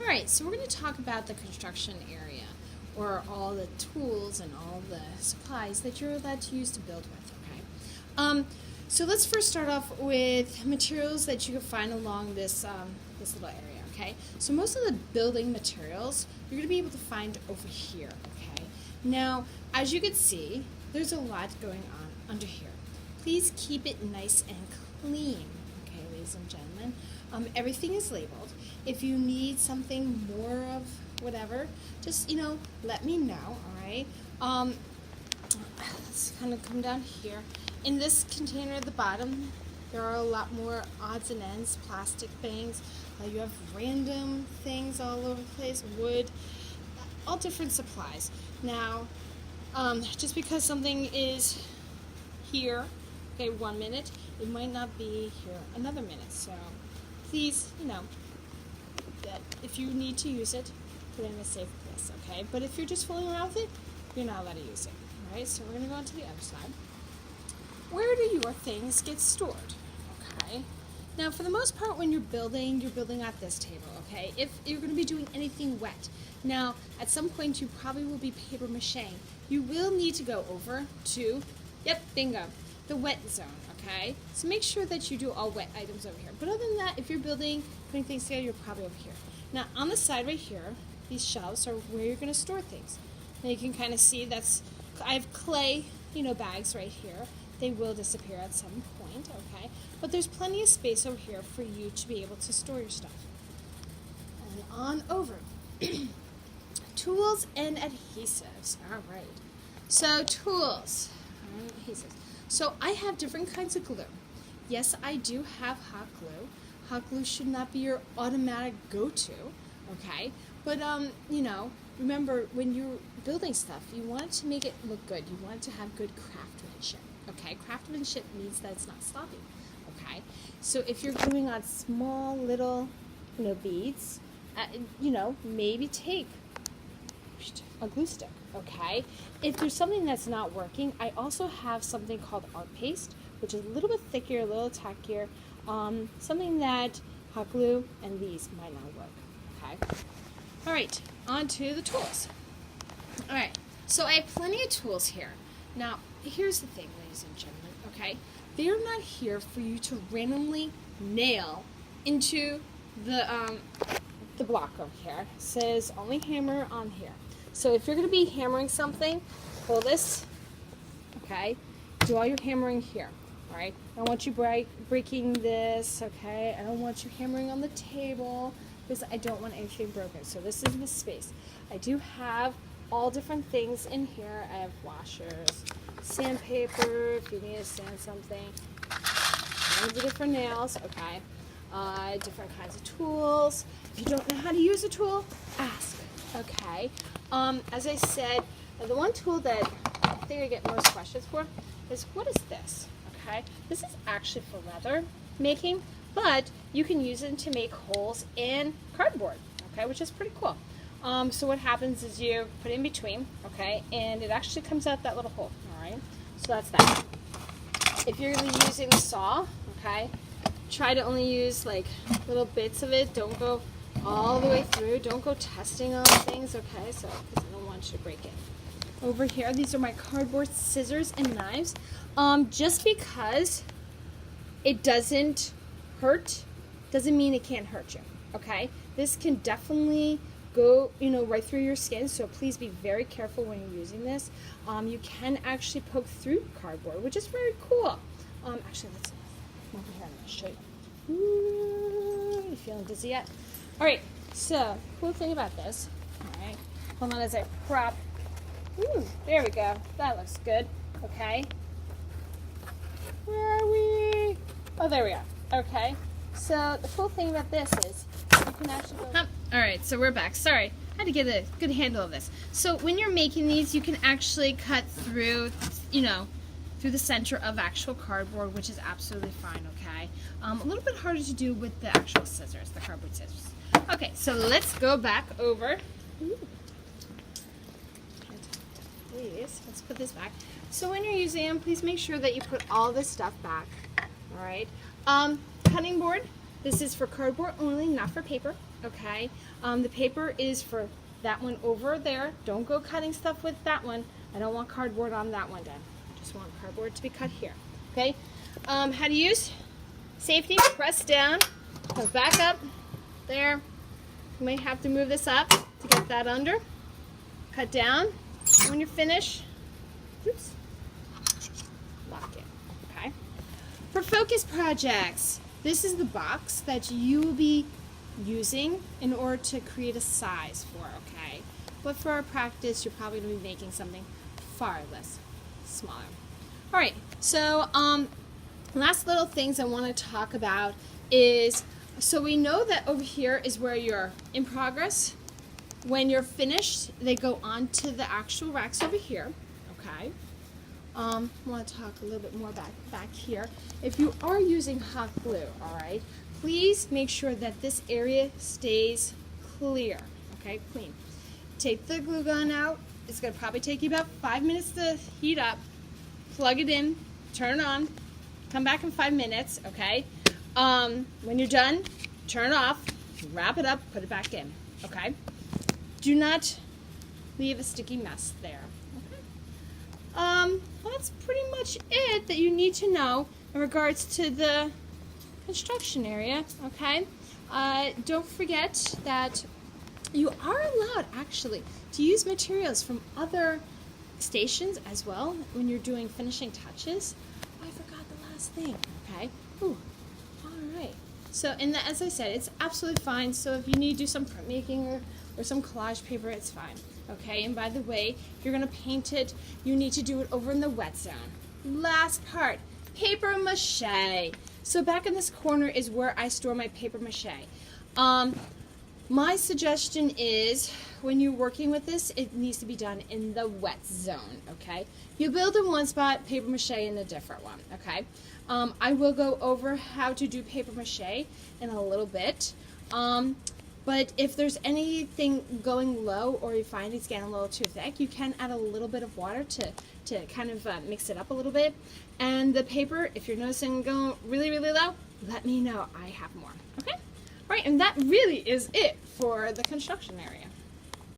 Alright, so we're going to talk about the construction area, or all the tools and all the supplies that you're allowed to use to build with, okay? So let's first start off with materials that you can find along this little area, okay? So most of the building materials you're going to be able to find over here, okay? Now, as you can see, there's a lot going on under here. Please keep it nice and clean, okay, ladies and gentlemen. Everything is labeled. If you need something more of whatever, just, let me know, all right? Let's kind of come down here. In this container at the bottom, there are a lot more odds and ends, plastic things. You have random things all over the place, wood, all different supplies. Now, just because something is here, okay, 1 minute, it might not be here another minute. So please, that if you need to use it, put it in a safe place, okay? But if you're just fooling around with it, you're not allowed to use it. All right, so we're going to go on to the other side. Where do your things get stored? Okay. Now, for the most part, when you're building at this table, okay? If you're going to be doing anything wet. Now, at some point, you probably will be paper macheing. You will need to go over to, bingo, the wet zone, okay? So make sure that you do all wet items over here. But other than that, if you're putting things together, you're probably over here. Now, on the side right here, these shelves are where you're going to store things. Now, you can kind of see I have clay, bags right here. They will disappear at some point, okay? But there's plenty of space over here for you to be able to store your stuff. And on over. Tools and adhesives. All right. So tools and adhesives. So I have different kinds of glue. Yes, I do have hot glue. Hot glue should not be your automatic go-to, okay? But, remember, when you're building stuff, you want it to make it look good. You want it to have good craftsmanship, okay? Craftsmanship means that it's not sloppy, okay? So if you're gluing on small little, beads, maybe take a glue stick, okay? If there's something that's not working, I also have something called art paste, which is a little bit thicker, a little tackier, something that hot glue and these might not work, okay? All right, on to the tools. All right, so I have plenty of tools here. Now, here's the thing, ladies and gentlemen, okay? They're not here for you to randomly nail into the block over here. It says only hammer on here. So if you're going to be hammering something, pull this, okay? Do all your hammering here, all right? I don't want you breaking this, okay? I don't want you hammering on the table because I don't want anything broken. So this is the space. I do have all different things in here. I have washers, sandpaper, if you need to sand something, kinds of different nails, okay? Different kinds of tools. If you don't know how to use a tool, ask, okay? As I said, the one tool that I think I get most questions for is, what is this, okay? This is actually for leather making, but you can use it to make holes in cardboard, okay, which is pretty cool. So what happens is you put it in between, okay, and it actually comes out that little hole, all right? So that's that. If you're going to be using the saw, okay, try to only use like little bits of it. Don't go all the way through. Don't go testing on things, okay? So, because I don't want you to break it. Over here, these are my cardboard scissors and knives. Just because it doesn't hurt doesn't mean it can't hurt you, okay? This can definitely go, right through your skin, so please be very careful when you're using this. You can actually poke through cardboard, which is very cool. Actually, let's over here. I'm going to show you. Ooh, you feeling dizzy yet? All right, so cool thing about this, all right, hold on as I prop. Ooh, there we go. That looks good, okay. Where are we? Oh, there we are. Okay, so the cool thing about this is you can actually go... All right, so we're back. Sorry, I had to get a good handle of this. So when you're making these, you can actually cut through, through the center of actual cardboard, which is absolutely fine, okay? A little bit harder to do with the actual scissors, the cardboard scissors. Okay, so let's go back over. Ooh. Please, let's put this back. So when you're using them, please make sure that you put all this stuff back, all right? Cutting board, this is for cardboard only, not for paper, okay? The paper is for that one over there. Don't go cutting stuff with that one. I don't want cardboard on that one, Dad. I just want cardboard to be cut here, okay? How to use? Safety, press down, go back up, there. You may have to move this up to get that under. Cut down. When you're finished, oops, lock it, okay? For focus projects, this is the box that you will be using in order to create a size for, okay? But for our practice, you're probably going to be making something far less smaller. All right, so last little things I want to talk about is, so we know that over here is where you're in progress. When you're finished, they go on to the actual racks over here, okay? I want to talk a little bit more back here. If you are using hot glue, all right, please make sure that this area stays clear, okay, clean. Take the glue gun out. It's going to probably take you about 5 minutes to heat up. Plug it in, turn it on, come back in 5 minutes, okay? When you're done, turn it off, wrap it up, put it back in, okay? Do not leave a sticky mess there, okay? That's pretty much it that you need to know in regards to the construction area, okay? Don't forget that you are allowed, actually, to use materials from other stations as well when you're doing finishing touches. Oh, I forgot the last thing, okay? Ooh, all right. So, as I said, it's absolutely fine. So if you need to do some printmaking or some collage paper, it's fine, okay? And by the way, if you're gonna paint it, you need to do it over in the wet zone. Last part, paper mache. So back in this corner is where I store my paper mache. My suggestion is when you're working with this, it needs to be done in the wet zone, okay? You build in one spot, paper mache in a different one, okay? I will go over how to do paper mache in a little bit. But if there's anything going low or you find it's getting a little too thick, you can add a little bit of water to kind of mix it up a little bit. And the paper, if you're noticing going really, really low, let me know. I have more, okay? All right, and that really is it for the construction area.